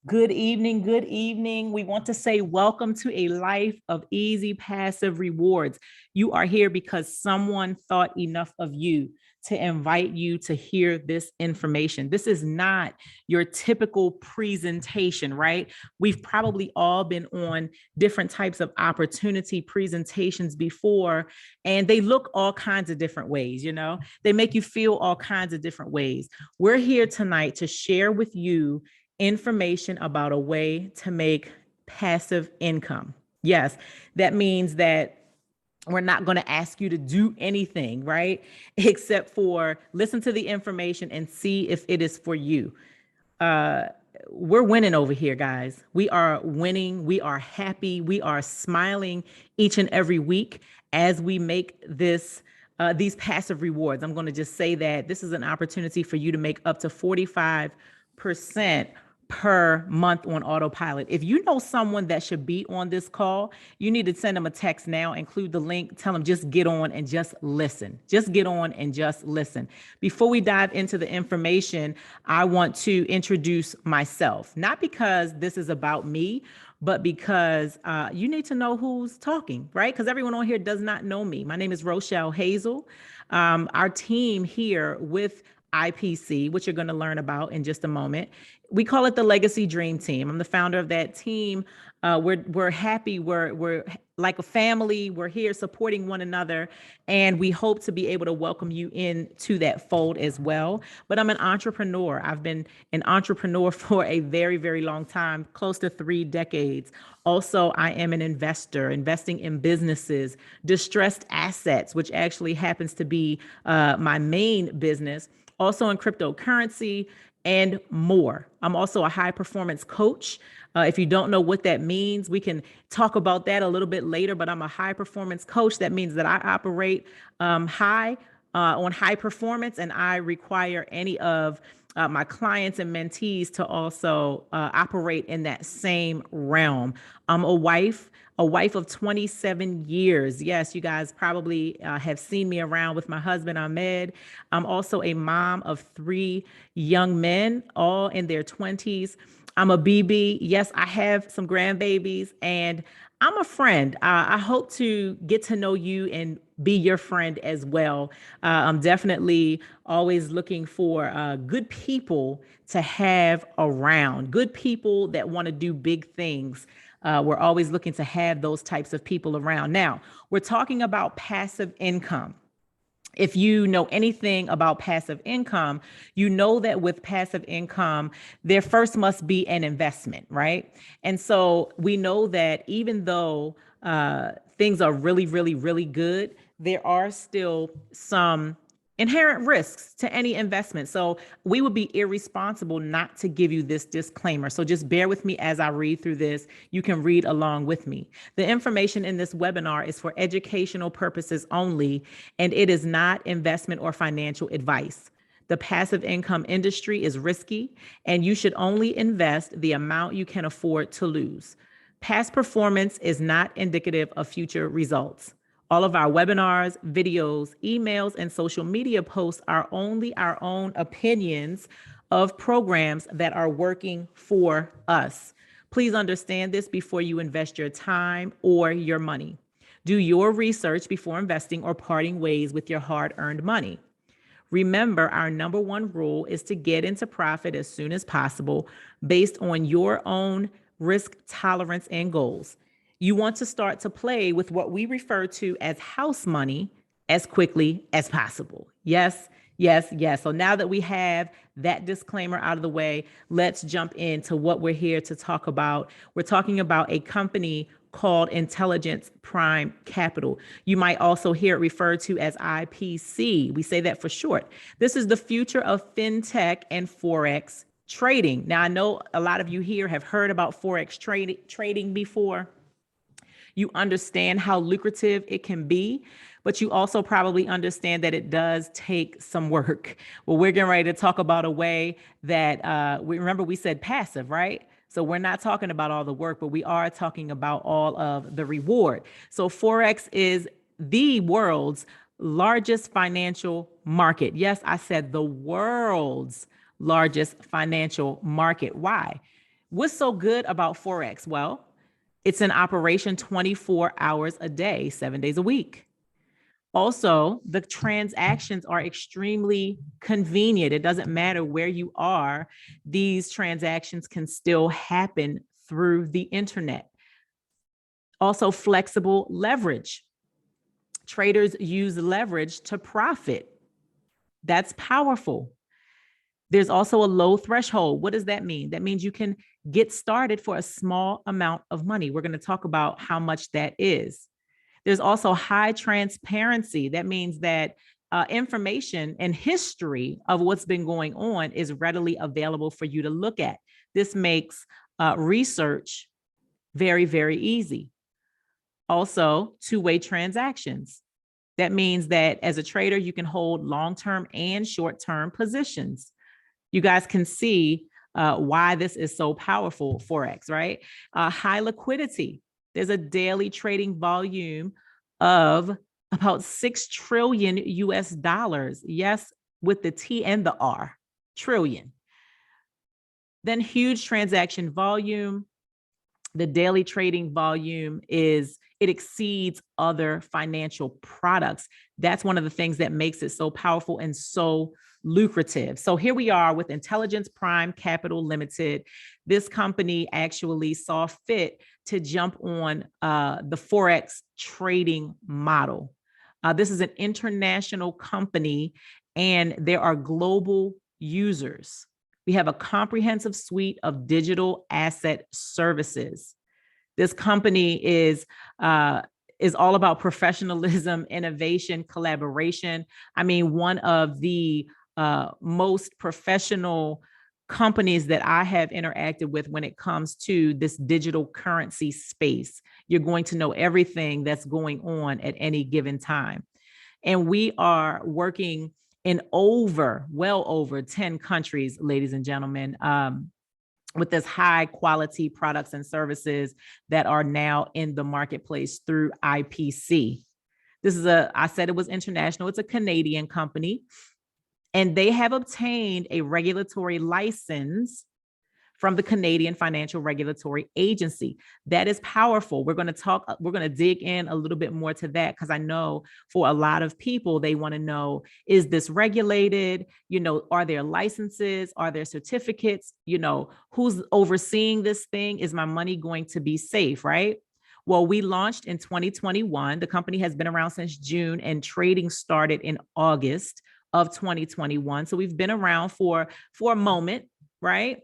Good evening. Good evening. We want to say welcome to a life of easy passive rewards. You are here because someone thought enough of you to invite you to hear this information. This is not your typical presentation, right? We've probably all been on different types of opportunity presentations before, and they look all kinds of different ways, They make you feel all kinds of different ways. We're here tonight to share with you information about a way to make passive income. Yes, that means that we're not going to ask you to do anything, right? Except for listen to the information and see if it is for you. Uh, we're winning over here, guys. We are winning. We are happy. We are smiling each and every week as we make these passive rewards. I'm going to just say that this is an opportunity for you to make up to 45% per month on autopilot. If you know someone that should be on this call, you need to send them a text now, include the link, tell them just get on and just listen. Just get on and just listen. Before we dive into the information, I want to introduce myself, not because this is about me, but because you need to know who's talking, right? Because everyone on here does not know me. My name is Rochelle Hazel. Our team here with IPC, which you're going to learn about in just a moment. We call it the Legacy Dream Team. I'm the founder of that team. We're happy. We're like a family. We're here supporting one another, and we hope to be able to welcome you into that fold as well. But I'm an entrepreneur. I've been an entrepreneur for a very, very long time, close to 3 decades. Also, I am an investor, investing in businesses, distressed assets, which actually happens to be my main business. Also in cryptocurrency and more. I'm also a high performance coach. If you don't know what that means, we can talk about that a little bit later, but I'm a high performance coach. That means that I operate on high performance, and I require any of my clients and mentees to also operate in that same realm. I'm a wife of 27 years. Yes, you guys probably have seen me around with my husband, Ahmed. I'm also a mom of 3 young men, all in their 20s. I'm a BB. Yes, I have some grandbabies, and I'm a friend. I hope to get to know you and be your friend as well. I'm definitely always looking for good people to have around, good people that want to do big things. We're always looking to have those types of people around. Now, we're talking about passive income. If you know anything about passive income, you know that with passive income, there first must be an investment, right? And so we know that even though things are really, really, really good, there are still some inherent risks to any investment. So we would be irresponsible not to give you this disclaimer. So just bear with me as I read through this. You can read along with me. The information in this webinar is for educational purposes only, and it is not investment or financial advice. The passive income industry is risky, and you should only invest the amount you can afford to lose. Past performance is not indicative of future results. All of our webinars, videos, emails, and social media posts are only our own opinions of programs that are working for us. Please understand this before you invest your time or your money. Do your research before investing or parting ways with your hard-earned money. Remember, our number one rule is to get into profit as soon as possible based on your own risk tolerance and goals. You want to start to play with what we refer to as house money as quickly as possible. Yes, yes, yes. So now that we have that disclaimer out of the way, let's jump into what we're here to talk about. We're talking about a company called Intelligence Prime Capital. You might also hear it referred to as IPC. We say that for short. This is the future of fintech and Forex trading. Now, I know a lot of you here have heard about Forex trading before. You understand how lucrative it can be, but you also probably understand that it does take some work. Well, we're getting ready to talk about a way that we said passive, right? So we're not talking about all the work, but we are talking about all of the reward. So Forex is the world's largest financial market. Yes, I said the world's largest financial market. Why? What's so good about Forex? Well, it's in operation 24 hours a day, 7 days a week. Also, the transactions are extremely convenient. It doesn't matter where you are, these transactions can still happen through the internet. Also, flexible leverage. Traders use leverage to profit. That's powerful. There's also a low threshold. What does that mean? That means you can get started for a small amount of money. We're going to talk about how much that is. There's also high transparency. That means that information and history of what's been going on is readily available for you to look at. This makes research very, very easy. Also, two-way transactions. That means that as a trader, you can hold long-term and short-term positions. You guys can see why this is so powerful, Forex, right? High liquidity. There's a daily trading volume of about 6 trillion US dollars. Yes, with the T and the R, trillion. Then huge transaction volume. The daily trading volume it exceeds other financial products. That's one of the things that makes it so powerful and so lucrative. So here we are with Intelligence Prime Capital Limited. This company actually saw fit to jump on the Forex trading model. This is an international company and there are global users. We have a comprehensive suite of digital asset services. This company is all about professionalism, innovation, collaboration. I mean, one of the most professional companies that I have interacted with when it comes to this digital currency space. You're going to know everything that's going on at any given time. And we are working in well over 10 countries, ladies and gentlemen, with this high quality products and services that are now in the marketplace through IPC. I said it was international. It's a Canadian company, and they have obtained a regulatory license from the Canadian Financial Regulatory Agency. That is powerful. We're going to dig in a little bit more to that because I know for a lot of people, they want to know, is this regulated? Are there licenses? Are there certificates? Who's overseeing this thing? Is my money going to be safe, right? Well, we launched in 2021. The company has been around since June and trading started in August of 2021. So we've been around for a moment, right?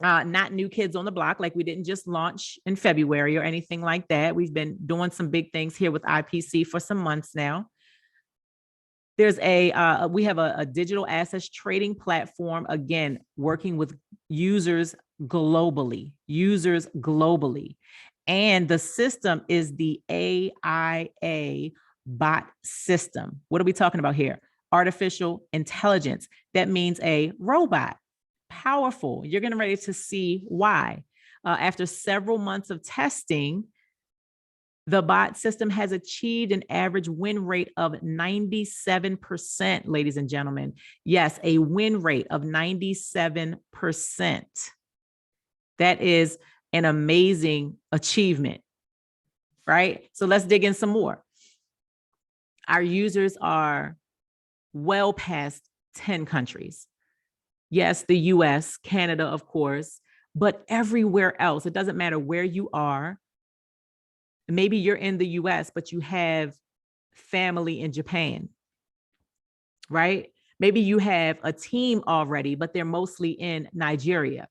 Not new kids on the block. Like we didn't just launch in February or anything like that. We've been doing some big things here with IPC for some months now. There's we have a digital assets trading platform, again, working with users globally. And the system is the AIA bot system. What are we talking about here? Artificial intelligence. That means a robot. Powerful. You're getting ready to see why. After several months of testing, the bot system has achieved an average win rate of 97%, ladies and gentlemen. Yes, a win rate of 97%. That is an amazing achievement, right? So let's dig in some more. Our users are well past 10 countries. Yes, the US, Canada, of course, but everywhere else. It doesn't matter where you are. Maybe you're in the US, but you have family in Japan, right? Maybe you have a team already, but they're mostly in Nigeria.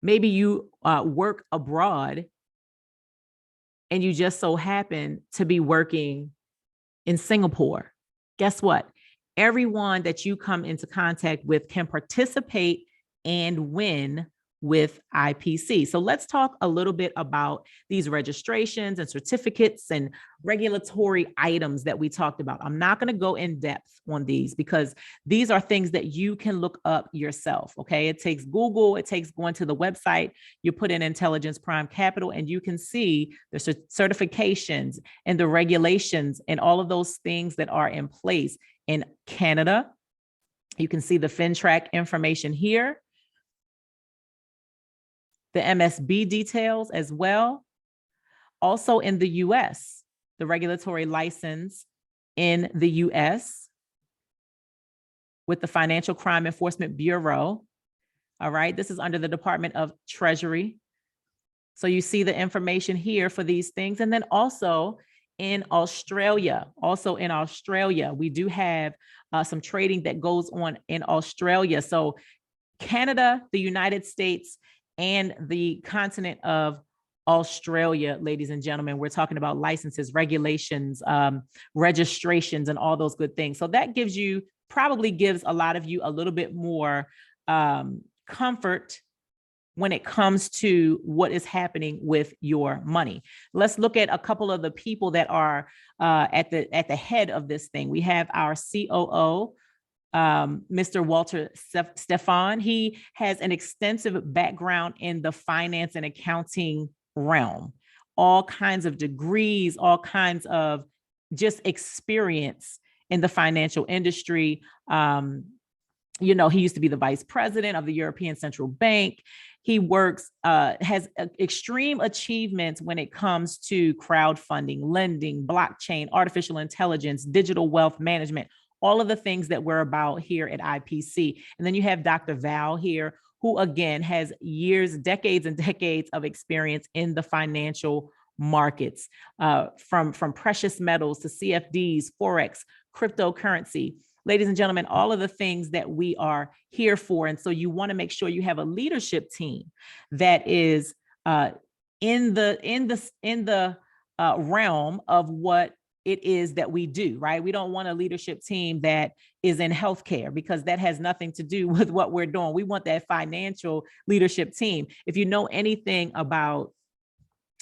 Maybe you work abroad and you just so happen to be working in Singapore. Guess what? Everyone that you come into contact with can participate and win with IPC. So let's talk a little bit about these registrations and certificates and regulatory items that we talked about. I'm not going to go in depth on these because these are things that you can look up yourself. Okay. It takes Google, it takes going to the website, you put in Intelligence Prime Capital, and you can see the certifications and the regulations and all of those things that are in place in Canada. You can see the FinTrack information here. the MSB details as well. Also in the US, the regulatory license in the US with the Financial Crime Enforcement Bureau. All right, this is under the Department of Treasury. So you see the information here for these things. And then also in Australia, we do have some trading that goes on in Australia. So Canada, the United States, and the continent of Australia, ladies and gentlemen, we're talking about licenses, regulations, registrations, and all those good things. So that probably gives a lot of you a little bit more comfort when it comes to what is happening with your money. Let's look at a couple of the people that are at the head of this thing. We have our COO, Mr. Walter Stefan. He has an extensive background in the finance and accounting realm, all kinds of degrees, all kinds of just experience in the financial industry. You know, he used to be the vice president of the European Central Bank. He has extreme achievements when it comes to crowdfunding, lending, blockchain, artificial intelligence, digital wealth management, all of the things that we're about here at IPC. And then you have Dr. Val here, who again has decades and decades of experience in the financial markets, from precious metals to CFDs, Forex, cryptocurrency. Ladies and gentlemen, all of the things that we are here for. And so you want to make sure you have a leadership team that is in the realm of what it is that we do, right? We don't want a leadership team that is in healthcare, because that has nothing to do with what we're doing. We want that financial leadership team. If you know anything about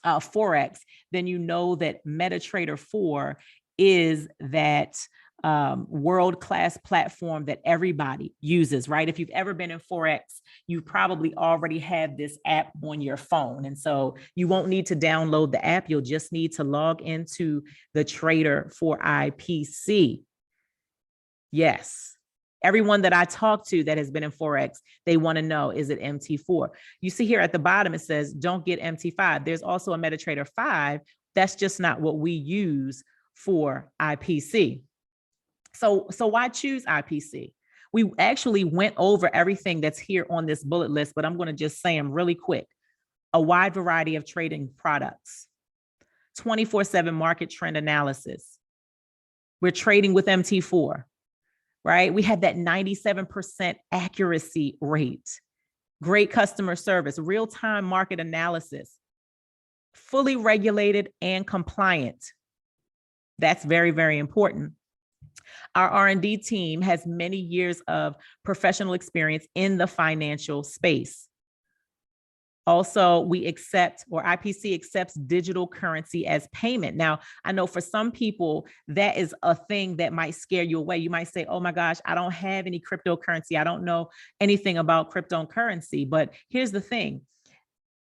Forex, then you know that MetaTrader 4 is that world-class platform that everybody uses, right? If you've ever been in Forex, you probably already have this app on your phone. And so you won't need to download the app. You'll just need to log into the Trader for IPC. Yes. Everyone that I talk to that has been in Forex, they want to know, is it MT4? You see here at the bottom, it says, don't get MT5. There's also a MetaTrader 5. That's just not what we use for IPC. So why choose IPC? We actually went over everything that's here on this bullet list, but I'm going to just say them really quick. A wide variety of trading products, 24/7 market trend analysis. We're trading with MT4, right? We have that 97% accuracy rate, great customer service, real-time market analysis, fully regulated and compliant. That's very, very important. Our R&D team has many years of professional experience in the financial space. Also, IPC accepts digital currency as payment. Now, I know for some people, that is a thing that might scare you away. You might say, oh my gosh, I don't have any cryptocurrency. I don't know anything about cryptocurrency. But here's the thing.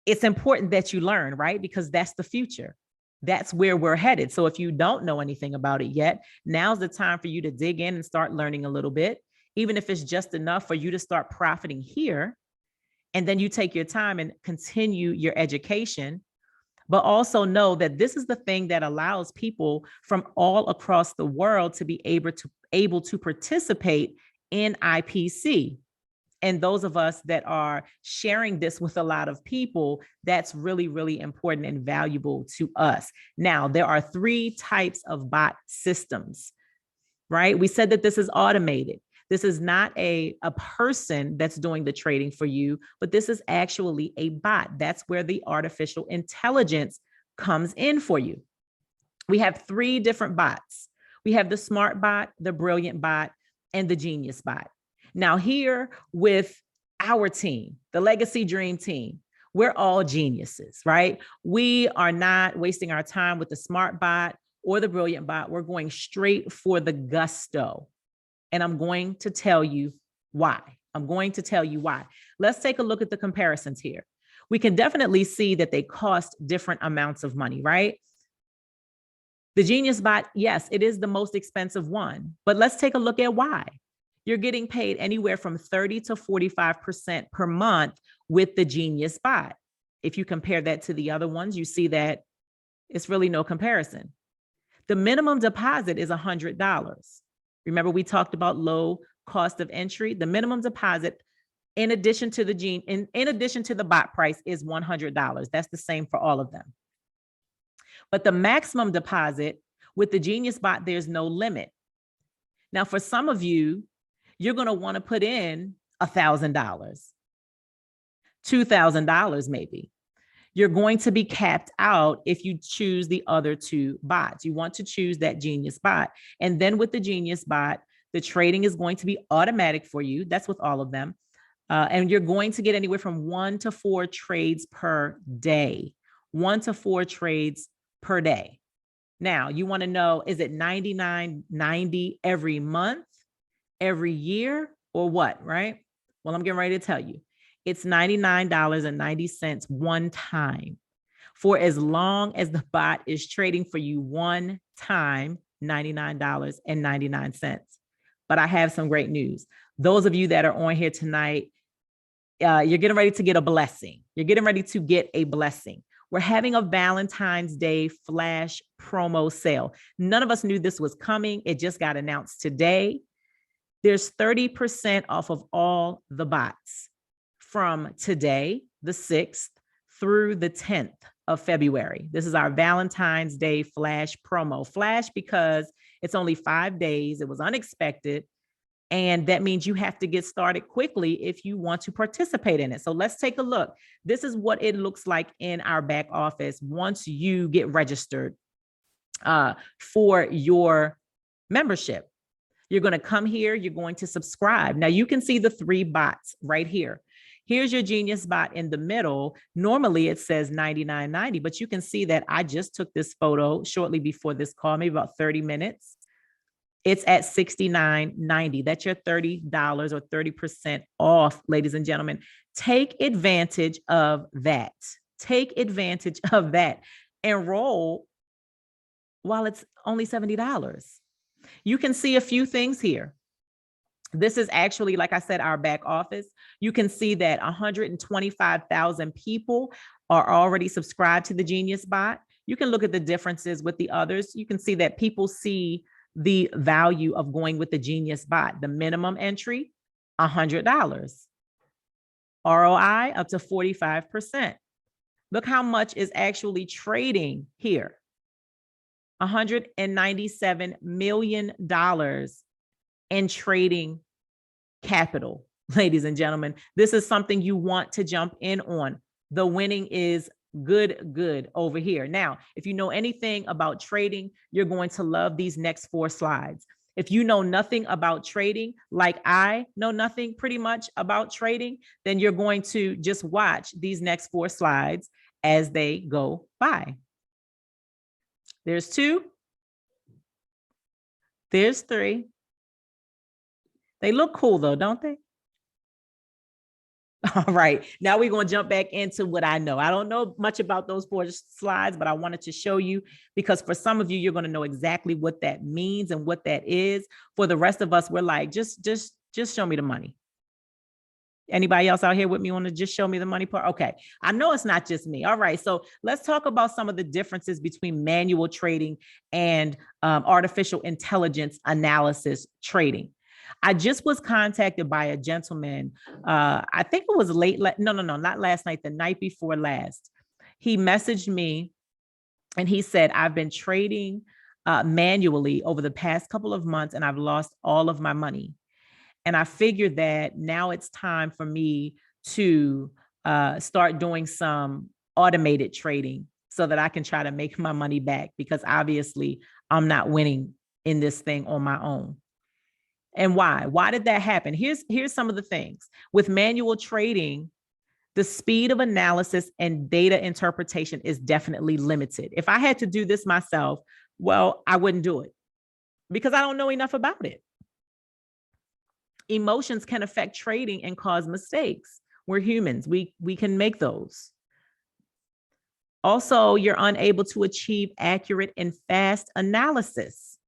It's important that you learn, right? Because that's the future. That's where we're headed. So if you don't know anything about it yet, now's the time for you to dig in and start learning a little bit, even if it's just enough for you to start profiting here. And then you take your time and continue your education, but also know that this is the thing that allows people from all across the world to be able to participate in IPC. And those of us that are sharing this with a lot of people, that's really, really important and valuable to us. Now, there are 3 types of bot systems, right? We said that this is automated. This is not a person that's doing the trading for you, but this is actually a bot. That's where the artificial intelligence comes in for you. We have 3 different bots. We have the smart bot, the brilliant bot, and the genius bot. Now here with our team, the Legacy Dream Team, we're all geniuses, right? We are not wasting our time with the smart bot or the brilliant bot. We're going straight for the gusto. And I'm going to tell you why. Let's take a look at the comparisons here. We can definitely see that they cost different amounts of money, right? The Genius Bot, yes, it is the most expensive one, but let's take a look at why. You're getting paid anywhere from 30 to 45% per month with the Genius Bot. if you compare that to the other ones, you see that it's really no comparison. The minimum deposit is $100. Remember, we talked about low cost of entry. The minimum deposit, in addition to the bot price, is $100. That's the same for all of them. But the maximum deposit with the Genius Bot, there's no limit. Now, for some of you, you're going to want to put in $1,000, $2,000 maybe. You're going to be capped out if you choose the other two bots. You want to choose that Genius Bot. And then with the Genius Bot, the trading is going to be automatic for you. That's with all of them. And you're going to get anywhere from 1 to 4 trades per day. 1 to 4 trades per day. Now, you want to know, is it $99.90 every month, every year, or what, right? Well, I'm getting ready to tell you. It's $99.90 one time. For as long as the bot is trading for you one time, $99.99. But I have some great news. Those of you that are on here tonight, you're getting ready to get a blessing. You're getting ready to get a blessing. We're having a Valentine's Day flash promo sale. None of us knew this was coming. It just got announced today. There's 30% off of all the bots from today, the 6th, through the 10th of February. This is our Valentine's Day flash promo. Flash because it's only 5 days. It was unexpected. And that means you have to get started quickly if you want to participate in it. So let's take a look. This is what it looks like in our back office once you get registered for your membership. You're going to come here. You're going to subscribe. Now you can see the 3 bots right here. Here's your Genius Bot in the middle. Normally it says $99.90, but you can see that I just took this photo shortly before this call, maybe about 30 minutes. It's at $69.90. That's your $30 or 30% off, ladies and gentlemen. Take advantage of that. Take advantage of that. Enroll while it's only $70. You can see a few things here. This is actually, like I said, our back office. You can see that 125,000 people are already subscribed to the Genius Bot. You can look at the differences with the others. You can see that people see the value of going with the Genius Bot. The minimum entry, $100. ROI up to 45%. Look how much is actually trading here. $197 million in trading capital, ladies and gentlemen. This is something you want to jump in on. The winning is good over here. Now, if you know anything about trading, you're going to love these next 4 slides. If you know nothing about trading, like I know nothing pretty much about trading, then you're going to just watch these next 4 slides as they go by. There's 2. There's 3. They look cool though, don't they? All right, now we're going to jump back into what I know. I don't know much about those 4 slides, but I wanted to show you because for some of you, you're going to know exactly what that means and what that is. For the rest of us, we're like, just show me the money. Anybody else out here with me want to just show me the money part? Okay, I know it's not just me. All right, so let's talk about some of the differences between manual trading and artificial intelligence analysis trading. I just was contacted by a gentleman. I think it was not last night, the night before last. He messaged me and he said, I've been trading manually over the past couple of months and I've lost all of my money. And I figured that now it's time for me to start doing some automated trading so that I can try to make my money back because obviously I'm not winning in this thing on my own. And why? Why did that happen? Here's some of the things. With manual trading, the speed of analysis and data interpretation is definitely limited. If I had to do this myself, well, I wouldn't do it because I don't know enough about it. Emotions can affect trading and cause mistakes. We're humans. We can make those. Also, you're unable to achieve accurate and fast analysis.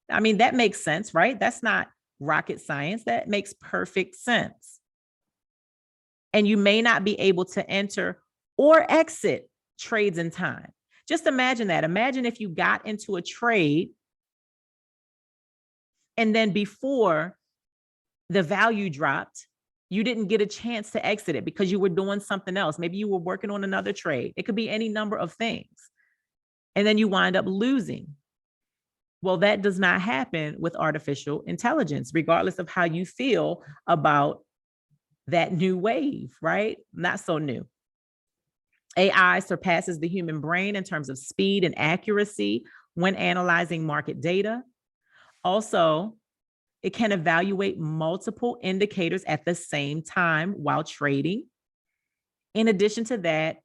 I mean, that makes sense, right? That's not rocket science. That makes perfect sense. And you may not be able to enter or exit trades in time. Just imagine that. Imagine if you got into a trade and then before the value dropped, you didn't get a chance to exit it because you were doing something else. Maybe you were working on another trade. It could be any number of things. And then you wind up losing. Well, that does not happen with artificial intelligence, regardless of how you feel about that new wave, right? Not so new. AI surpasses the human brain in terms of speed and accuracy when analyzing market data. Also, it can evaluate multiple indicators at the same time while trading. In addition to that,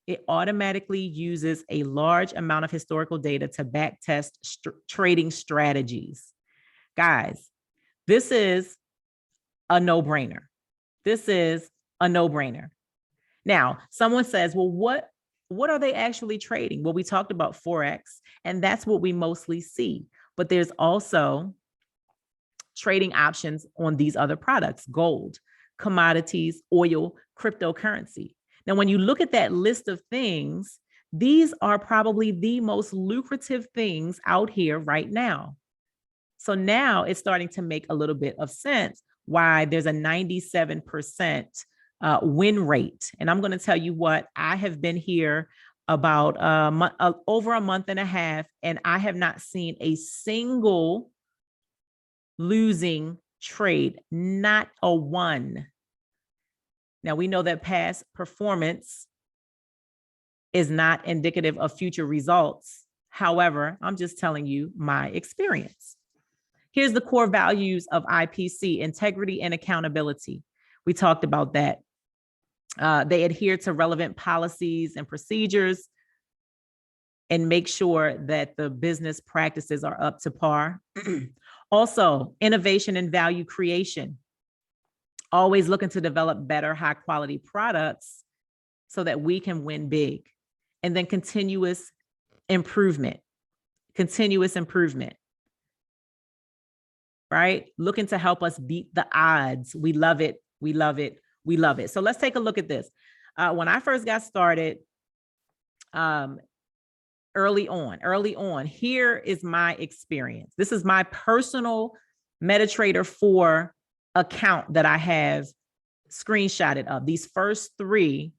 it automatically uses a large amount of historical data to backtest trading strategies. Guys, this is a no-brainer. This is a no-brainer. Now, someone says, well, what are they actually trading? Well, we talked about Forex, and that's what we mostly see. But there's also trading options on these other products: gold, commodities, oil, cryptocurrency. Now, when you look at that list of things, these are probably the most lucrative things out here right now. So now it's starting to make a little bit of sense why there's a 97% win rate. And I'm going to tell you what, I have been here about over a month and a half, and I have not seen a single losing trade, not a one. Now, we know that past performance is not indicative of future results. However, I'm just telling you my experience. Here's the core values of IPC: integrity and accountability. We talked about that. They adhere to relevant policies and procedures and make sure that the business practices are up to par. Also, innovation and value creation. Always looking to develop better, high quality products so that we can win big. And then continuous improvement, right? Looking to help us beat the odds. We love it. We love it. We love it. So let's take a look at this. When I first got started, early on, here is my experience. This is my personal MetaTrader 4 account that I have screenshotted of. These first three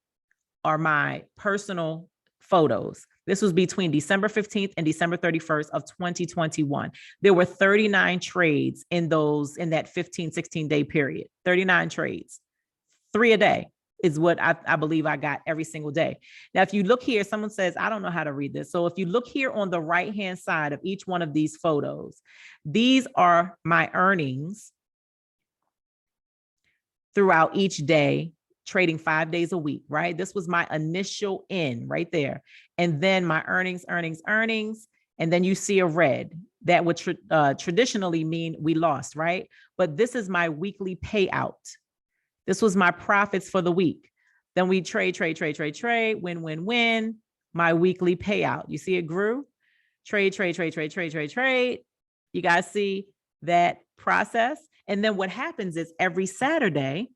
are my personal photos. This was between December 15th and December 31st of 2021. There were 39 trades in that 15, 16-day period. 39 trades, 3 a day is what I believe I got every single day. Now, if you look here, someone says, I don't know how to read this. So if you look here on the right-hand side of each one of these photos, these are my earnings throughout each day, trading 5 days a week, right? This was my initial in right there. And then my earnings. And then you see a red. That would traditionally mean we lost, right? But this is my weekly payout. This was my profits for the week. Then we trade, win. My weekly payout. You see it grew? Trade. You guys see that process? And then what happens is every Saturday,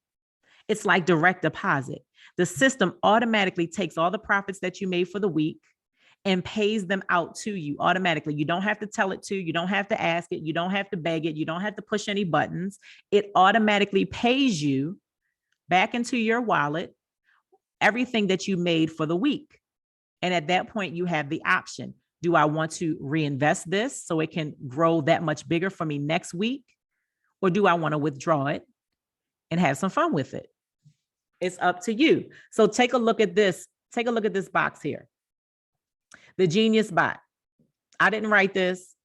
it's like direct deposit. The system automatically takes all the profits that you made for the week and pays them out to you automatically. You don't have to tell it to, you don't have to ask it, you don't have to beg it, you don't have to push any buttons. It automatically pays you back into your wallet everything that you made for the week. And at that point, you have the option. Do I want to reinvest this so it can grow that much bigger for me next week? Or do I want to withdraw it and have some fun with it? It's up to you. So take a look at this. Take a look at this box here. The Genius Bot. I didn't write this.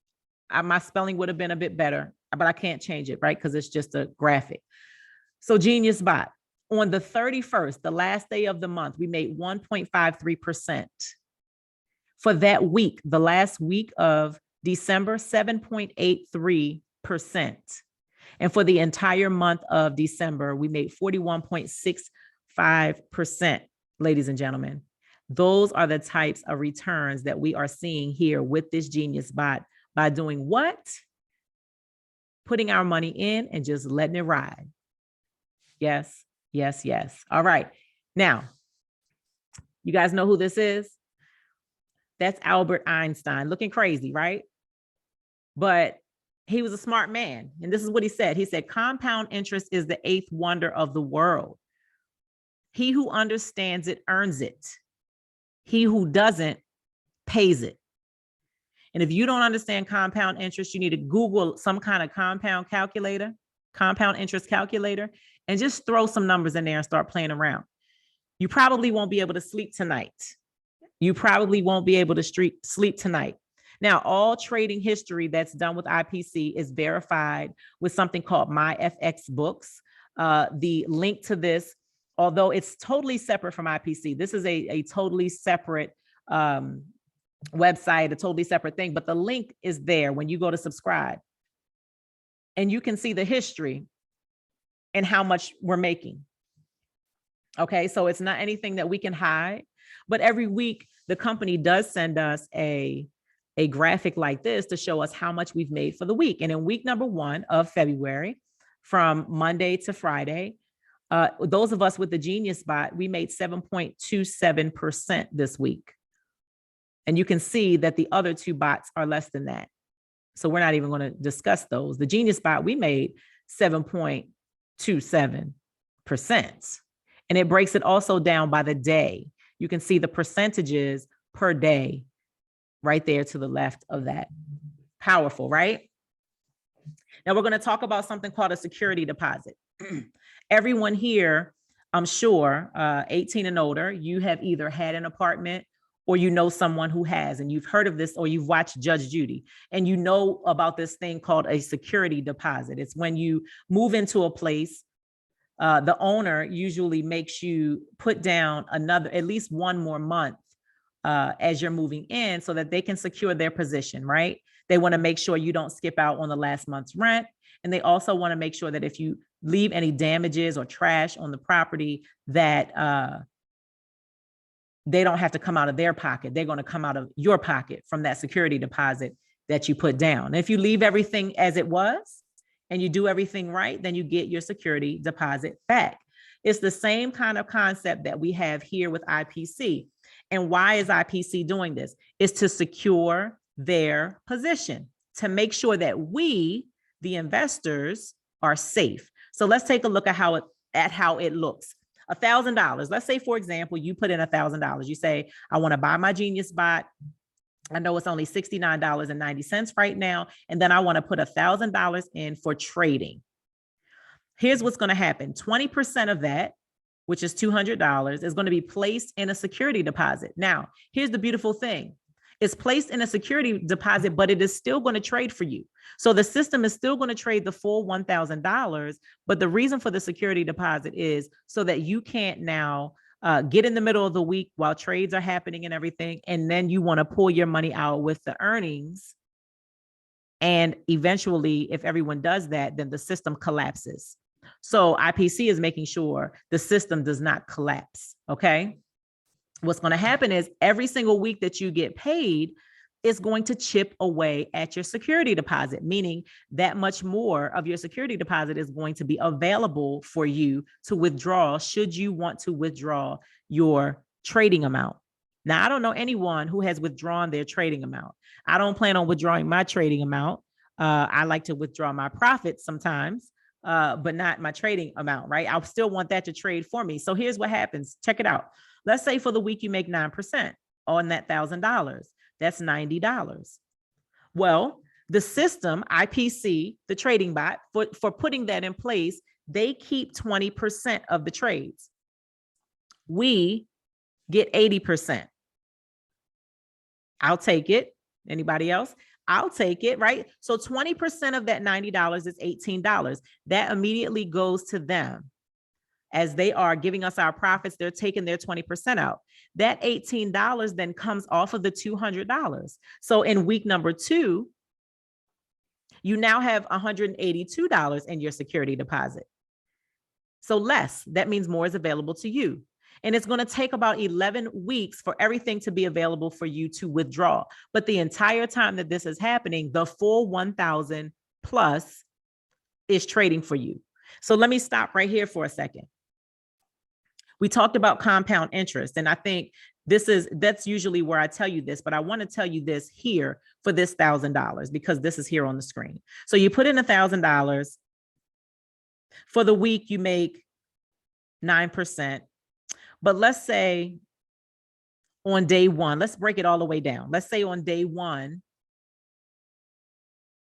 My spelling would have been a bit better, but I can't change it, right? Because it's just a graphic. So Genius Bot. On the 31st, the last day of the month, we made 1.53%. For that week, the last week of December, 7.83%. And for the entire month of December, we made 41.65%, ladies and gentlemen. Those are the types of returns that we are seeing here with this Genius Bot by doing what? Putting our money in and just letting it ride. Yes. All right. Now, You guys know who this is? That's Albert Einstein, looking crazy, right? But he was a smart man. And this is what he said. He said, compound interest is the eighth wonder of the world. He who understands it earns it. He who doesn't pays it. And if you don't understand compound interest, you need to Google some kind of compound interest calculator, and just throw some numbers in there and start playing around. You probably won't be able to sleep tonight. You probably won't be able to sleep tonight. Now, all trading history that's done with IPC is verified with something called MyFX Books. The link to this, although it's totally separate from IPC, this is a totally separate website, a totally separate thing, but the link is there when you go to subscribe. And you can see the history and how much we're making. Okay, so it's not anything that we can hide, but every week the company does send us a graphic like this to show us how much we've made for the week. And in week number 1 of February, from Monday to Friday, those of us with the Genius Bot, we made 7.27% this week. And you can see that the other 2 bots are less than that. So we're not even going to discuss those. The Genius Bot, we made 7.27%. And it breaks it also down by the day. You can see the percentages per day right there to the left of that. Powerful, right? Now we're going to talk about something called a security deposit. Everyone here, I'm sure, 18 and older, you have either had an apartment or you know someone who has, and you've heard of this, or you've watched Judge Judy, and you know about this thing called a security deposit. It's when you move into a place, the owner usually makes you put down at least one more month as you're moving in, so that they can secure their position, right? They want to make sure you don't skip out on the last month's rent. And they also want to make sure that if you leave any damages or trash on the property, that they don't have to come out of their pocket. They're going to come out of your pocket from that security deposit that you put down. And if you leave everything as it was and you do everything right, then you get your security deposit back. It's the same kind of concept that we have here with IPC. And why is IPC doing this? It's to secure their position, to make sure that we, the investors, are safe. So let's take a look at how it looks. $1,000. Let's say, for example, you put in $1,000. You say, I want to buy my Genius Bot. I know it's only $69.90 right now. And then I want to put $1,000 in for trading. Here's what's going to happen. 20% of that, which is $200, is going to be placed in a security deposit. Now, here's the beautiful thing. It's placed in a security deposit, but it is still going to trade for you. So the system is still going to trade the full $1,000. But the reason for the security deposit is so that you can't now get in the middle of the week while trades are happening and everything, and then you want to pull your money out with the earnings. And eventually, if everyone does that, then the system collapses. So IPC is making sure the system does not collapse, okay? What's going to happen is every single week that you get paid is going to chip away at your security deposit, meaning that much more of your security deposit is going to be available for you to withdraw should you want to withdraw your trading amount. Now, I don't know anyone who has withdrawn their trading amount. I don't plan on withdrawing my trading amount. I like to withdraw my profits sometimes, but not my trading amount, right? I still want that to trade for me. So here's what happens. Check it out. Let's say for the week you make 9% on that $1,000. That's $90. Well, the system, IPC, the trading bot, for putting that in place, they keep 20% of the trades. We get 80%. I'll take it. Anybody else? I'll take it, right? So 20% of that $90 is $18. That immediately goes to them. As they are giving us our profits, they're taking their 20% out. That $18 then comes off of the $200. So in week number 2, you now have $182 in your security deposit. So less, that means more is available to you. And it's going to take about 11 weeks for everything to be available for you to withdraw. But the entire time that this is happening, the full 1,000 plus is trading for you. So let me stop right here for a second. We talked about compound interest, and I think That's usually where I tell you this, but I want to tell you this here for this $1,000 because this is here on the screen. So you put in $1,000 for the week, you make 9%. But let's say on day one, let's break it all the way down. Let's say on day one,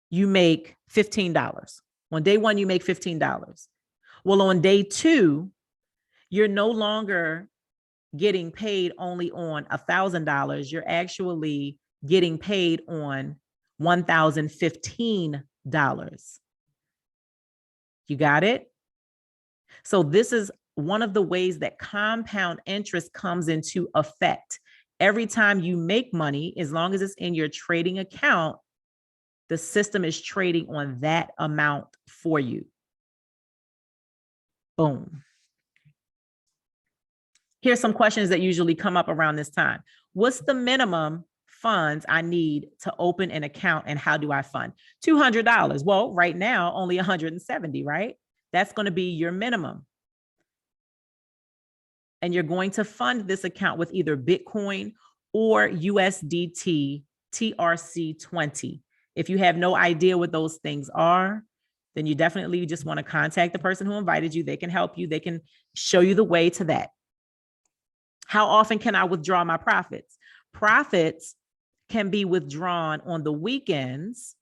you make $15. On day one, you make $15. Well, on day two, you're no longer getting paid only on $1,000. You're actually getting paid on $1,015. You got it? So this is one of the ways that compound interest comes into effect. Every time you make money, as long as it's in your trading account, the system is trading on that amount for you. Boom. Here's some questions that usually come up around this time. What's the minimum funds I need to open an account and how do I fund? $200. Well, right now, only 170, right? That's going to be your minimum. And you're going to fund this account with either Bitcoin or USDT TRC20. If you have no idea what those things are, then you definitely just want to contact the person who invited you. They can help you. They can show you the way to that. How often can I withdraw my profits? Profits can be withdrawn on the weekends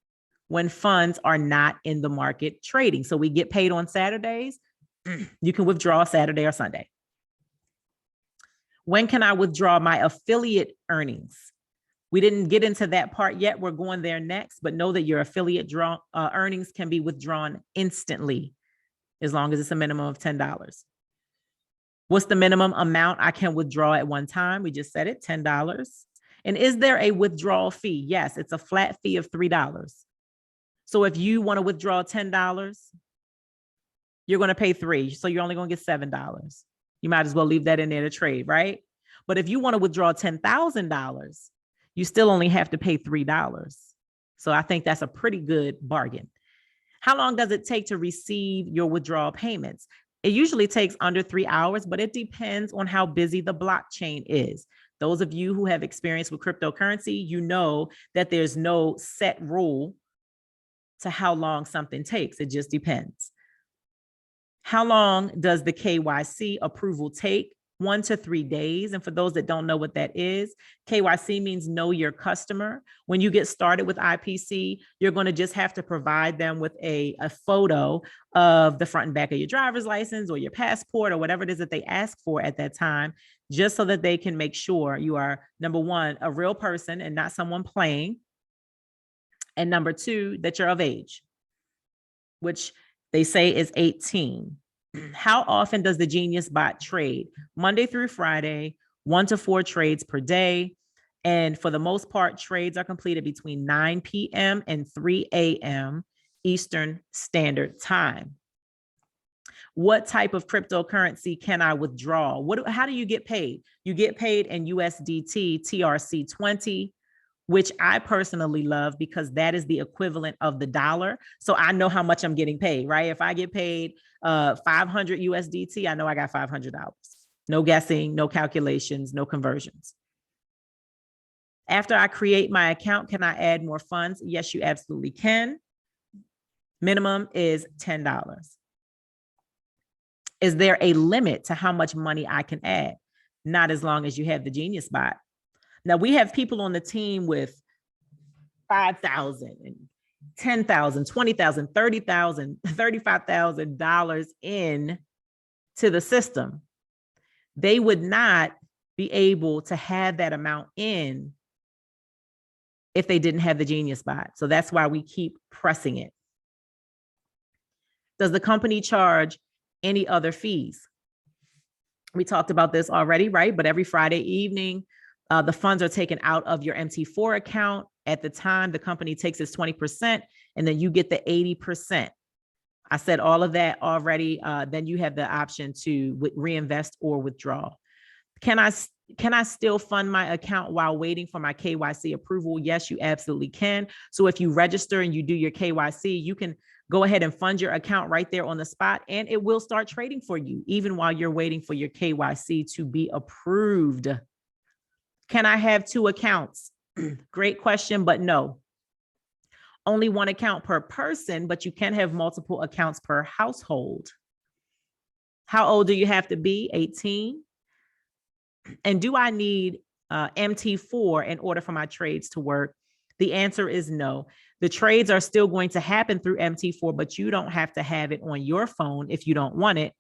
when funds are not in the market trading. So we get paid on Saturdays. You can withdraw Saturday or Sunday. When can I withdraw my affiliate earnings? We didn't get into that part yet. We're going there next, but know that your affiliate earnings can be withdrawn instantly as long as it's a minimum of $10. What's the minimum amount I can withdraw at one time? We just said it, $10. And is there a withdrawal fee? Yes, it's a flat fee of $3. So if you want to withdraw $10, you're going to pay $3. So you're only going to get $7. You might as well leave that in there to trade, right? But if you want to withdraw $10,000, you still only have to pay $3. So I think that's a pretty good bargain. How long does it take to receive your withdrawal payments? It usually takes under 3 hours, but it depends on how busy the blockchain is. Those of you who have experience with cryptocurrency, you know that there's no set rule to how long something takes. It just depends. How long does the KYC approval take? 1 to 3 days. And for those that don't know what that is, KYC means know your customer. When you get started with IPC, you're going to just have to provide them with a photo of the front and back of your driver's license or your passport or whatever it is that they ask for at that time, just so that they can make sure you are, number one, a real person and not someone playing. And number two, that you're of age, which they say is 18. How often does the Genius Bot trade? Monday through Friday, 1 to 4 trades per day. And for the most part, trades are completed between 9 p.m. and 3 a.m. Eastern Standard Time. What type of cryptocurrency can I withdraw? How do you get paid? You get paid in USDT TRC20, which I personally love because that is the equivalent of the dollar. So I know how much I'm getting paid, right? If I get paid 500 USDT, I know I got $500. No guessing, no calculations, no conversions. After I create my account, can I add more funds? Yes, you absolutely can. Minimum is $10. Is there a limit to how much money I can add? Not as long as you have the Genius Bot. Now we have people on the team with $5,000 and $10,000, $20,000, $30,000, $35,000 in to the system. They would not be able to have that amount in if they didn't have the Genius Bot. So that's why we keep pressing it. Does the company charge any other fees? We talked about this already, right? But every Friday evening, the funds are taken out of your MT4 account. At the time, the company takes its 20%, and then you get the 80%. I said all of that already. Then you have the option to reinvest or withdraw. Can I still fund my account while waiting for my KYC approval? Yes, you absolutely can. So if you register and you do your KYC, you can go ahead and fund your account right there on the spot, and it will start trading for you, even while you're waiting for your KYC to be approved. Can I have 2 accounts? Great question, but no. Only 1 account per person, but you can have multiple accounts per household. How old do you have to be? 18. And do I need MT4 in order for my trades to work? The answer is no. The trades are still going to happen through MT4, but you don't have to have it on your phone if you don't want it.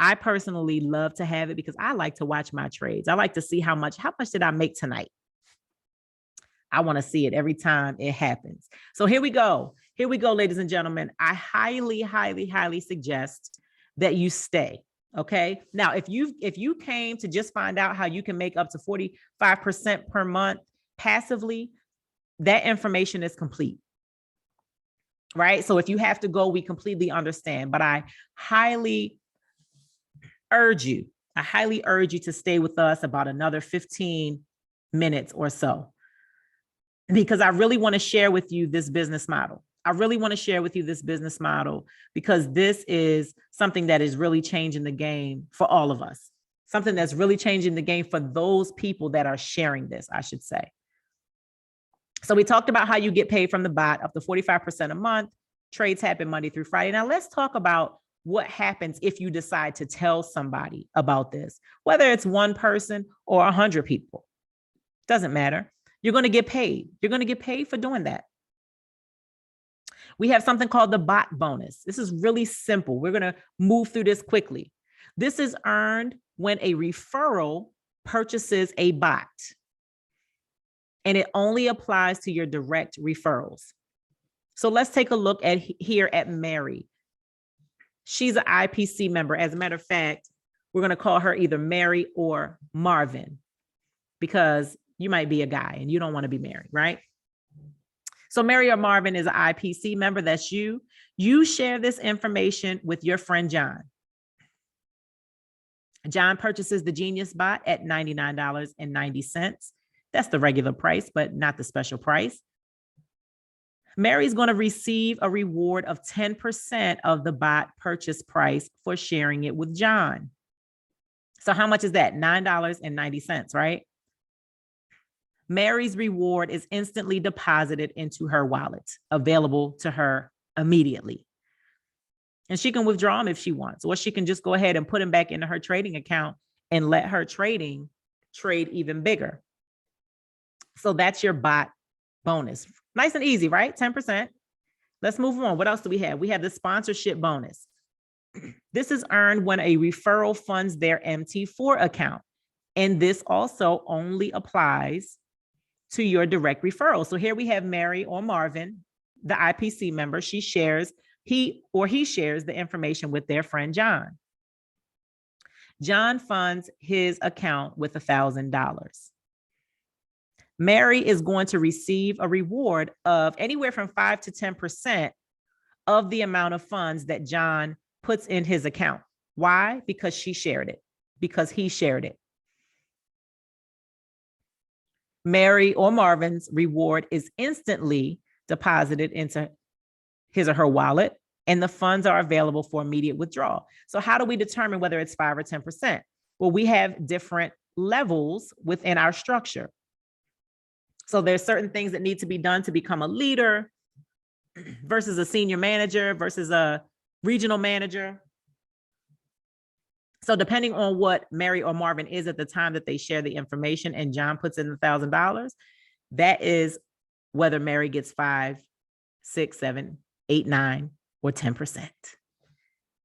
I personally love to have it because I like to watch my trades. I like to see how much did I make tonight? I want to see it every time it happens. So here we go. Here we go, ladies and gentlemen. I highly, highly, highly suggest that you stay. Okay. Now, if you came to just find out how you can make up to 45% per month passively, that information is complete. Right. So if you have to go, we completely understand. But I highly urge you to stay with us about another 15 minutes or so, because I really want to share with you this business model. Because this is something that is really changing the game for all of us. Something that's really changing the game for those people that are sharing this, I should say. So we talked about how you get paid from the bot up to 45% a month. Trades happen Monday through Friday. Now let's talk about what happens if you decide to tell somebody about this, whether it's 1 person or 100 people. Doesn't matter. You're going to get paid. You're going to get paid for doing that. We have something called the bot bonus. This is really simple. We're going to move through this quickly. This is earned when a referral purchases a bot, and it only applies to your direct referrals. So let's take a look at here at Mary. She's an IPC member. As a matter of fact, we're going to call her either Mary or Marvin, because you might be a guy and you don't want to be married, right? So Mary or Marvin is an IPC member. That's you. You share this information with your friend John. John purchases the Genius bot at $99.90. That's the regular price, but not the special price. Mary's going to receive a reward of 10% of the bot purchase price for sharing it with John. So how much is that? $9.90, right? Mary's reward is instantly deposited into her wallet, available to her immediately. And she can withdraw them if she wants, or she can just go ahead and put them back into her trading account and let her trading trade even bigger. So that's your bot bonus. Nice and easy, right? 10%. Let's move on. What else do we have? We have the sponsorship bonus. This is earned when a referral funds their MT4 account. And this also only applies to your direct referral. So here we have Mary or Marvin, the IPC member. He shares the information with their friend John. John funds his account with $1,000. Mary is going to receive a reward of anywhere from 5 to 10% of the amount of funds that John puts in his account. Why? Because he shared it. Mary or Marvin's reward is instantly deposited into his or her wallet, and the funds are available for immediate withdrawal. So how do we determine whether it's 5 or 10%? Well, we have different levels within our structure. So there's certain things that need to be done to become a leader versus a senior manager versus a regional manager. So depending on what Mary or Marvin is at the time that they share the information and John puts in $1,000, that is whether Mary gets 5, 6, 7, 8, 9, or 10%.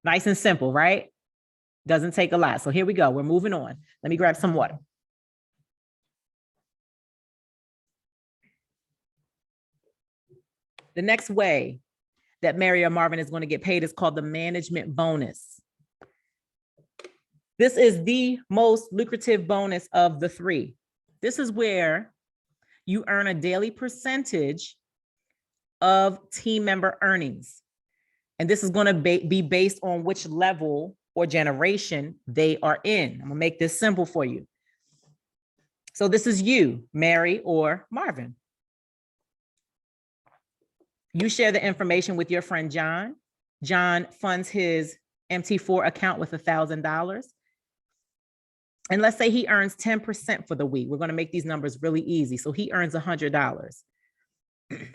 Nice and simple, right? Doesn't take a lot. So here we go. We're moving on. Let me grab some water. The next way that Mary or Marvin is going to get paid is called the management bonus. This is the most lucrative bonus of the 3. This is where you earn a daily percentage of team member earnings. And this is going to be based on which level or generation they are in. I'm going to make this simple for you. So this is you, Mary or Marvin. You share the information with your friend John. John funds his MT4 account with $1,000. And let's say he earns 10% for the week. We're going to make these numbers really easy. So he earns $100.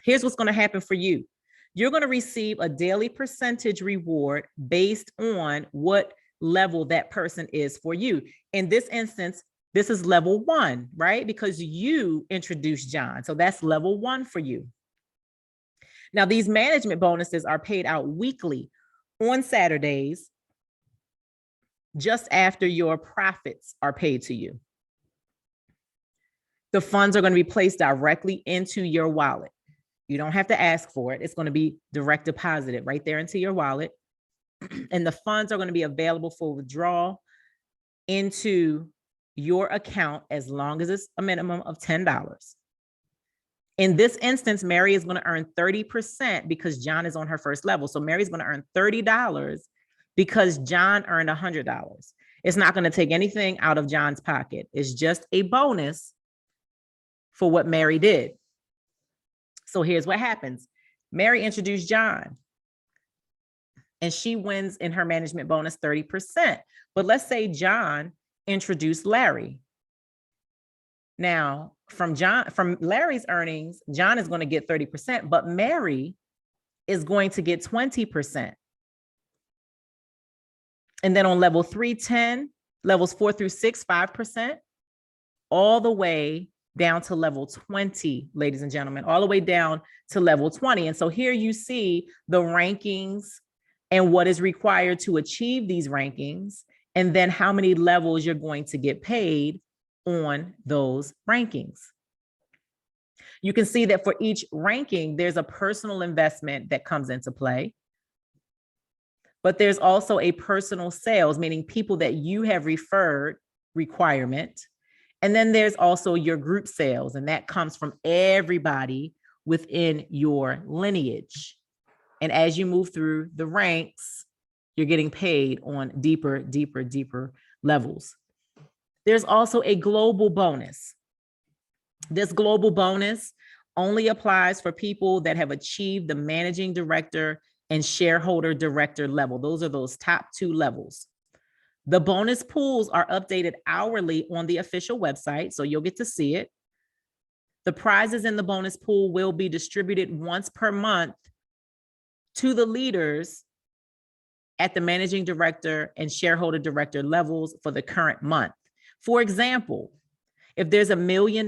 Here's what's going to happen for you. You're going to receive a daily percentage reward based on what level that person is for you. In this instance, this is level 1, right? Because you introduced John. So that's level 1 for you. Now, these management bonuses are paid out weekly on Saturdays, just after your profits are paid to you. The funds are going to be placed directly into your wallet. You don't have to ask for it. It's going to be direct deposited right there into your wallet. And the funds are going to be available for withdrawal into your account as long as it's a minimum of $10. In this instance, Mary is going to earn 30% because John is on her first level. So Mary's going to earn $30 because John earned $100. It's not going to take anything out of John's pocket. It's just a bonus for what Mary did. So here's what happens. Mary introduced John, and she wins in her management bonus 30%. But let's say John introduced Larry. Now, from Larry's earnings, John is going to get 30%, but Mary is going to get 20%. And then on level 3, 10, levels 4 through 6, 5%, all the way down to level 20, ladies and gentlemen, all the way down to level 20. And so here you see the rankings and what is required to achieve these rankings, and then how many levels you're going to get paid on those rankings. You can see that for each ranking, there's a personal investment that comes into play. But there's also a personal sales, meaning people that you have referred requirement. And then there's also your group sales, and that comes from everybody within your lineage. And as you move through the ranks, you're getting paid on deeper levels. There's also a global bonus. This global bonus only applies for people that have achieved the managing director and shareholder director level. Those are those top 2 levels. The bonus pools are updated hourly on the official website, so you'll get to see it. The prizes in the bonus pool will be distributed once per month to the leaders at the managing director and shareholder director levels for the current month. For example, if there's $1 million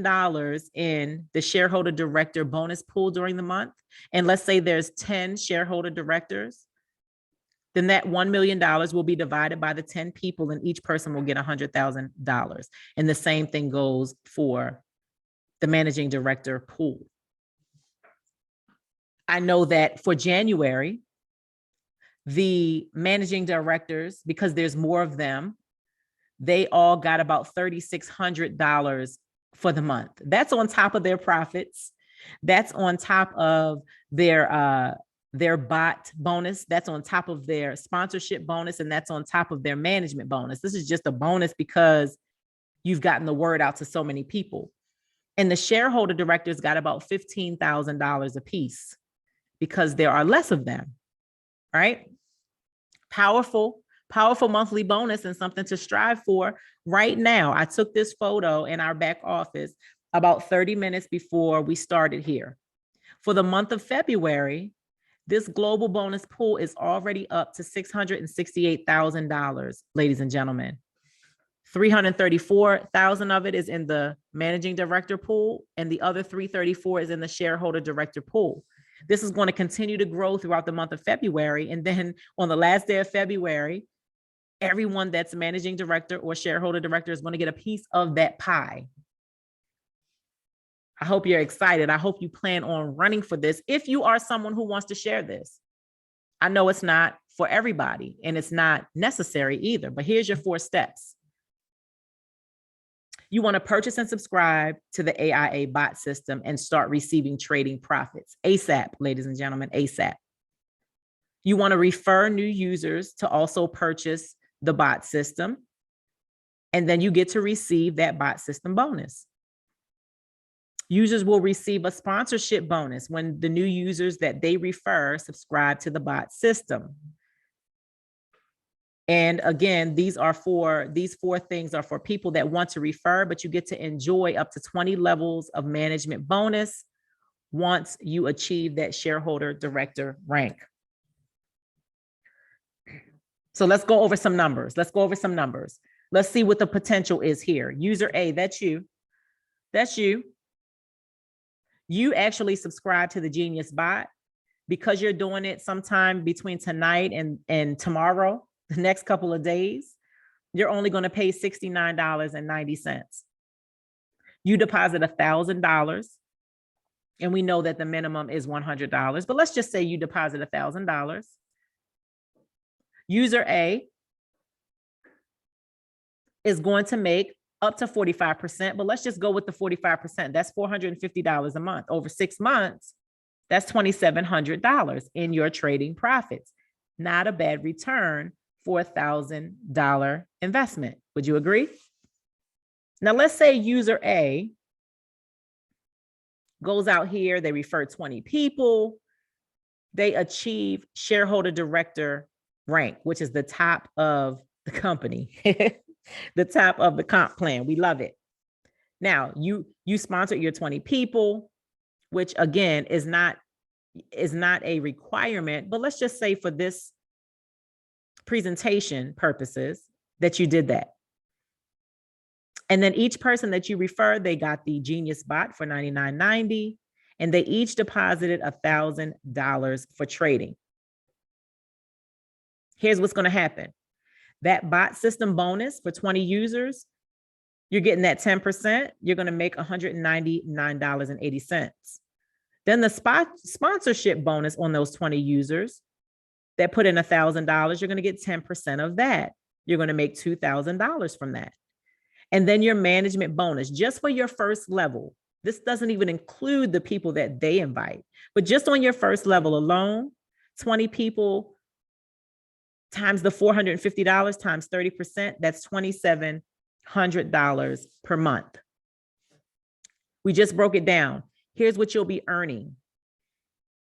in the shareholder director bonus pool during the month, and let's say there's 10 shareholder directors, then that $1 million will be divided by the 10 people, and each person will get $100,000. And the same thing goes for the managing director pool. I know that for January, the managing directors, because there's more of them, they all got about $3,600 for the month. That's on top of their profits. That's on top of their bot bonus. That's on top of their sponsorship bonus. And that's on top of their management bonus. This is just a bonus because you've gotten the word out to so many people. And the shareholder directors got about $15,000 a piece because there are less of them, right? Powerful monthly bonus and something to strive for right now. I took this photo in our back office about 30 minutes before we started here. For the month of February, this global bonus pool is already up to $668,000, ladies and gentlemen. 334,000 of it is in the managing director pool, and the other 334 is in the shareholder director pool. This is going to continue to grow throughout the month of February. And then on the last day of February, everyone that's managing director or shareholder director is going to get a piece of that pie. I hope you're excited. I hope you plan on running for this if you are someone who wants to share this. I know it's not for everybody and it's not necessary either, but here's your 4 steps. You want to purchase and subscribe to the AIA bot system and start receiving trading profits ASAP, ladies and gentlemen, ASAP. You want to refer new users to also purchase the bot system, and then you get to receive that bot system bonus. Users will receive a sponsorship bonus when the new users that they refer subscribe to the bot system. And again, these four things are for people that want to refer, but you get to enjoy up to 20 levels of management bonus once you achieve that shareholder director rank. So let's go over some numbers. Let's see what the potential is here. User A, that's you. You actually subscribe to the Genius Bot because you're doing it sometime between tonight and tomorrow, the next couple of days. You're only going to pay $69.90. You deposit $1,000. And we know that the minimum is $100, but let's just say you deposit $1,000. User A is going to make up to 45%, but let's just go with the 45%. That's $450 a month. Over 6 months, that's $2,700 in your trading profits. Not a bad return for a $1,000 investment. Would you agree? Now, let's say user A goes out here, they refer 20 people, they achieve shareholder director rank, which is the top of the company, the top of the comp plan. We love it. Now, you sponsored your 20 people, which again is not a requirement, but let's just say for this presentation purposes that you did that. And then each person that you referred, they got the Genius Bot for $99.90, and they each deposited $1,000 for trading. Here's what's going to happen. That bot system bonus for 20 users, you're getting that 10%, you're going to make $199.80. Then the sponsorship bonus on those 20 users that put in $1,000, you're going to get 10% of that. You're going to make $2,000 from that. And then your management bonus, just for your first level. This doesn't even include the people that they invite, but just on your first level alone, 20 people times the $450 times 30%, that's $2,700 per month. We just broke it down. Here's what you'll be earning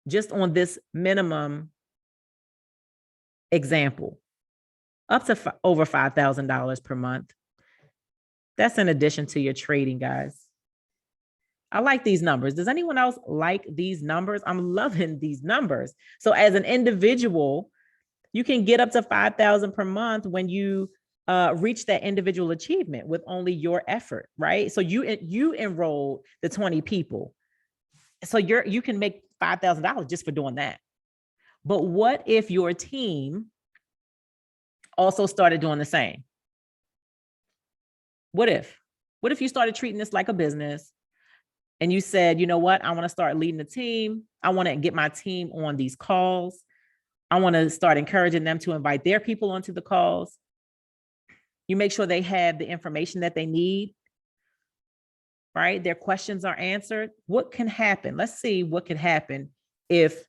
just on this minimum example, up to over $5,000 per month. That's in addition to your trading, guys. I like these numbers. Does anyone else like these numbers? I'm loving these numbers. So as an individual, you can get up to $5,000 per month when you reach that individual achievement with only your effort, right? So you enrolled the 20 people. So you can make $5,000 just for doing that. But what if your team also started doing the same? What if you started treating this like a business and you said, you know what, I want to start leading the team. I want to get my team on these calls. I want to start encouraging them to invite their people onto the calls. You make sure they have the information that they need, right? Their questions are answered. What can happen? Let's see what can happen if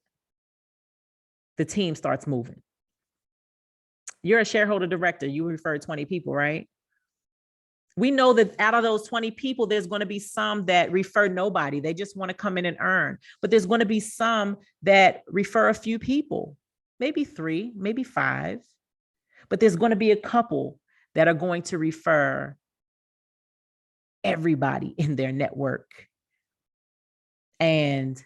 the team starts moving. You're a shareholder director. You referred 20 people, right? We know that out of those 20 people, there's going to be some that refer nobody. They just want to come in and earn. But there's going to be some that refer a few people, maybe 3, maybe 5. But there's going to be a couple that are going to refer everybody in their network. And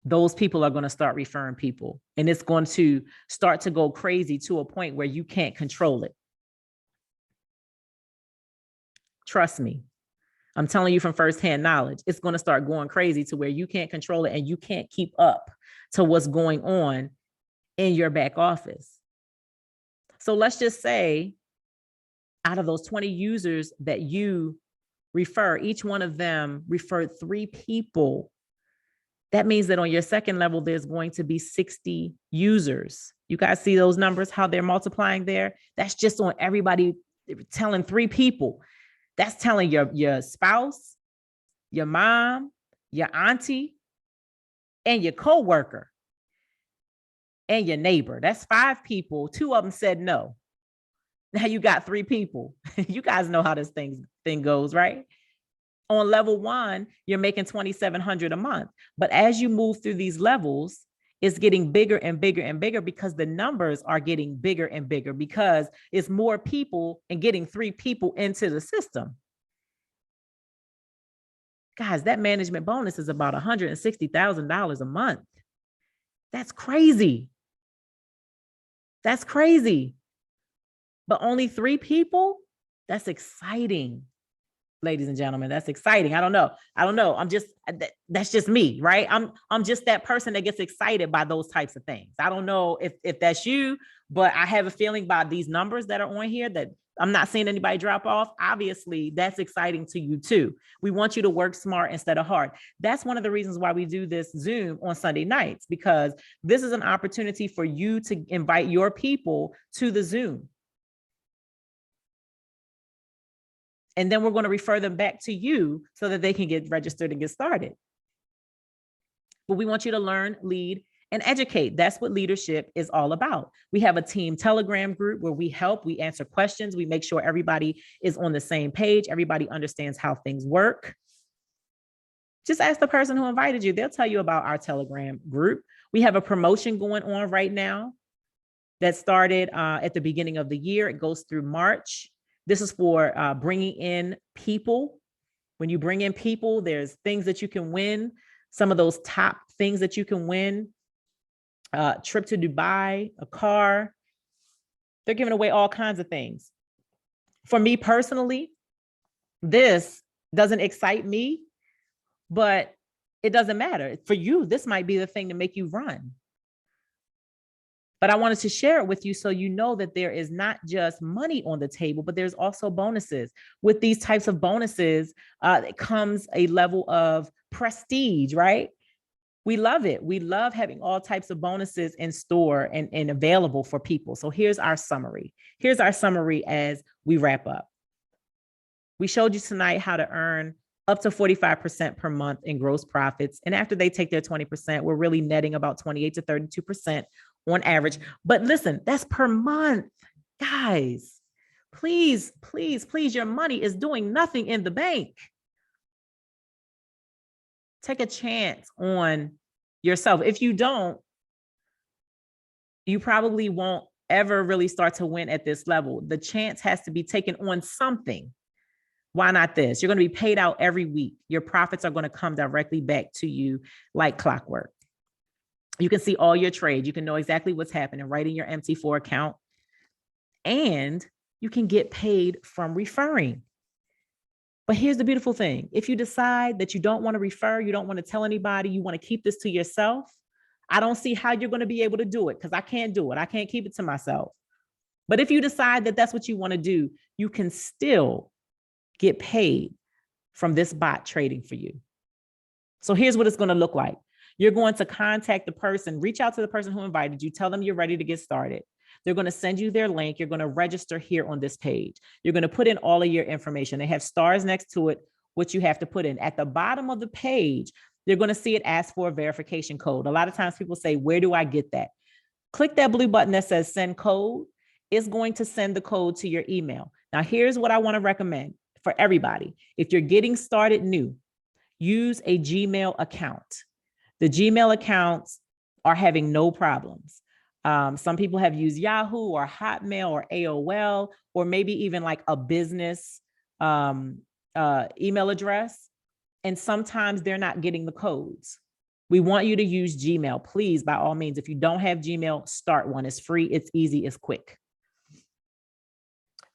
those people are going to start referring people. And it's going to start to go crazy to a point where you can't control it. Trust me, I'm telling you from firsthand knowledge, it's going to start going crazy to where you can't control it and you can't keep up to what's going on in your back office. So let's just say out of those 20 users that you refer, each one of them referred 3 people. That means that on your second level, there's going to be 60 users. You guys see those numbers, how they're multiplying there? That's just on everybody telling 3 people. That's telling your spouse, your mom, your auntie, and your coworker, and your neighbor. That's 5 people. 2 of them said no. Now you got 3 people. You guys know how this thing goes, right? On level 1, you're making $2,700 a month. But as you move through these levels, it's getting bigger and bigger and bigger because the numbers are getting bigger and bigger because it's more people and getting 3 people into the system. Guys, that management bonus is about $160,000 a month. That's crazy. That's crazy. But only 3 people? That's exciting. Ladies and gentlemen, that's exciting. I don't know. That's just me, right? I'm just that person that gets excited by those types of things. I don't know if that's you, but I have a feeling by these numbers that are on here that I'm not seeing anybody drop off. Obviously, that's exciting to you too. We want you to work smart instead of hard. That's one of the reasons why we do this Zoom on Sunday nights, because this is an opportunity for you to invite your people to the Zoom. And then we're going to refer them back to you so that they can get registered and get started. But we want you to learn, lead, and educate. That's what leadership is all about. We have a team Telegram group where we help, we answer questions, we make sure everybody is on the same page, everybody understands how things work. Just ask the person who invited you. They'll tell you about our Telegram group. We have a promotion going on right now that started at the beginning of the year. It goes through March. This is for bringing in people. When you bring in people, there's things that you can win. Some of those top things that you can win, trip to Dubai, a car. They're giving away all kinds of things. For me personally, this doesn't excite me, but it doesn't matter. For you, this might be the thing to make you run. But I wanted to share it with you so you know that there is not just money on the table, but there's also bonuses. With these types of bonuses, it comes a level of prestige, right? We love it. We love having all types of bonuses in store and available for people. So here's our summary. Here's our summary as we wrap up. We showed you tonight how to earn up to 45% per month in gross profits. And after they take their 20%, we're really netting about 28 to 32% on average. But listen, that's per month. Guys, please, please, please, your money is doing nothing in the bank. Take a chance on yourself. If you don't, you probably won't ever really start to win at this level. The chance has to be taken on something. Why not this? You're going to be paid out every week. Your profits are going to come directly back to you like clockwork. You can see all your trades. You can know exactly what's happening right in your MT4 account. And you can get paid from referring. But here's the beautiful thing. If you decide that you don't want to refer, you don't want to tell anybody, you want to keep this to yourself, I don't see how you're going to be able to do it because I can't do it. I can't keep it to myself. But if you decide that that's what you want to do, you can still get paid from this bot trading for you. So here's what it's going to look like. You're going to contact the person, reach out to the person who invited you, tell them you're ready to get started. They're going to send you their link. You're going to register here on this page. You're going to put in all of your information. They have stars next to it, what you have to put in. At the bottom of the page, you're going to see it ask for a verification code. A lot of times people say, where do I get that? Click that blue button that says send code. It's going to send the code to your email. Now, here's what I want to recommend for everybody. If you're getting started new, use a Gmail account. The Gmail accounts are having no problems. Some people have used Yahoo or Hotmail or AOL, or maybe even like a business email address. And sometimes they're not getting the codes. We want you to use Gmail. Please, by all means, if you don't have Gmail, start one. It's free, it's easy, it's quick.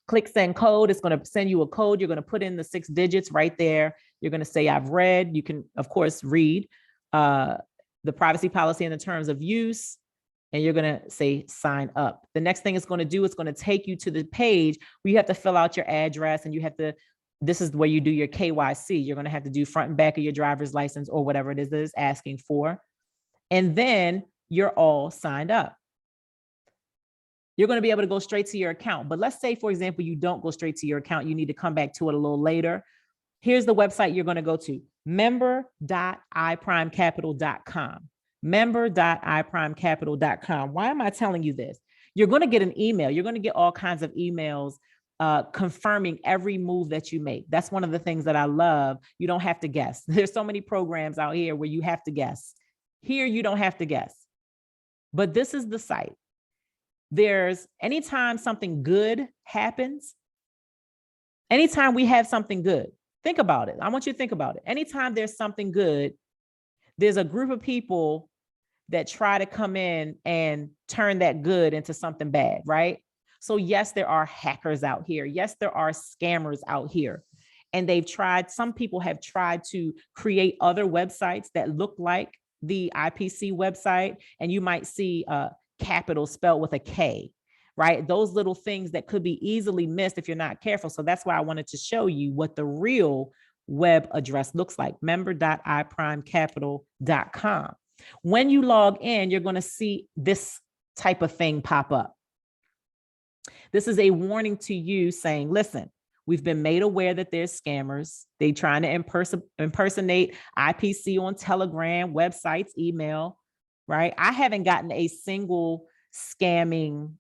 Click send code. It's going to send you a code. You're going to put in the 6 digits right there. You're going to say, I've read. You can, of course, read the privacy policy and the terms of use. And you're going to say sign up. The next thing it's going to do, it's going to take you to the page where you have to fill out your address and you have to, this is where you do your KYC. You're going to have to do front and back of your driver's license or whatever it is that it's asking for. And then you're all signed up. You're going to be able to go straight to your account. But let's say, for example, you don't go straight to your account. You need to come back to it a little later. Here's the website you're going to go to, member.iprimecapital.com. member.iprimecapital.com. Why am I telling you this? You're going to get an email. You're going to get all kinds of emails confirming every move that you make. That's one of the things that I love. You don't have to guess. There's so many programs out here where you have to guess. Here, you don't have to guess. But this is the site. There's anytime something good happens, anytime we have something good, think about it. I want you to think about it. Anytime there's something good, there's a group of people that try to come in and turn that good into something bad, right? So yes, there are hackers out here. Yes, there are scammers out here. And some people have tried to create other websites that look like the IPC website. And you might see capital spelled with a K, right? Those little things that could be easily missed if you're not careful. So that's why I wanted to show you what the real web address looks like, member.iprimecapital.com. When you log in, you're going to see this type of thing pop up. This is a warning to you saying, listen, we've been made aware that there's scammers. They're trying to impersonate IPC on Telegram, websites, email, right? I haven't gotten a single scamming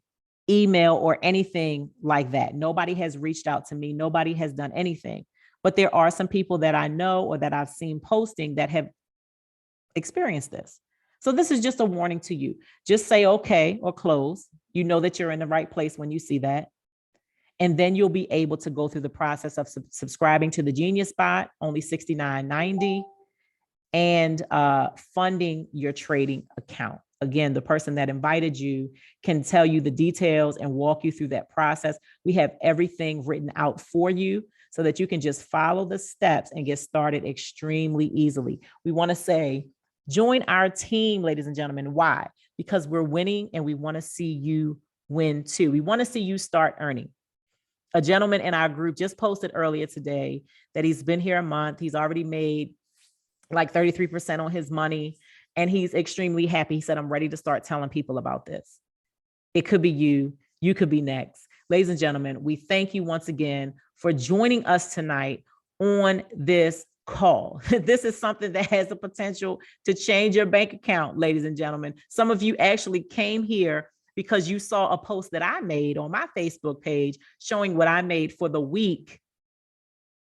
email or anything like that. Nobody has reached out to me. Nobody has done anything. But there are some people that I know or that I've seen posting that have experienced this. So this is just a warning to you. Just say okay or close. You know that you're in the right place when you see that. And then you'll be able to go through the process of subscribing to the Genius Bot, only $69.90, and funding your trading account. Again, the person that invited you can tell you the details and walk you through that process. We have everything written out for you so that you can just follow the steps and get started extremely easily. We want to say, join our team, ladies and gentlemen. Why? Because we're winning and we want to see you win too. We want to see you start earning. A gentleman in our group just posted earlier today that he's been here a month. He's already made like 33% on his money, and he's extremely happy. He said, I'm ready to start telling people about this. It could be you. You could be next. Ladies and gentlemen, we thank you once again for joining us tonight on this call. This is something that has the potential to change your bank account, ladies and gentlemen. Some of you actually came here because you saw a post that I made on my Facebook page showing what I made for the week.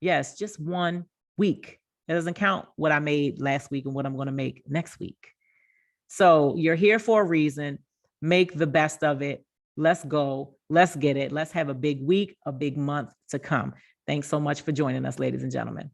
Yes, just 1 week. It doesn't count what I made last week and what I'm going to make next week. So you're here for a reason. Make the best of it. Let's go. Let's get it. Let's have a big week, a big month to come. Thanks so much for joining us, ladies and gentlemen.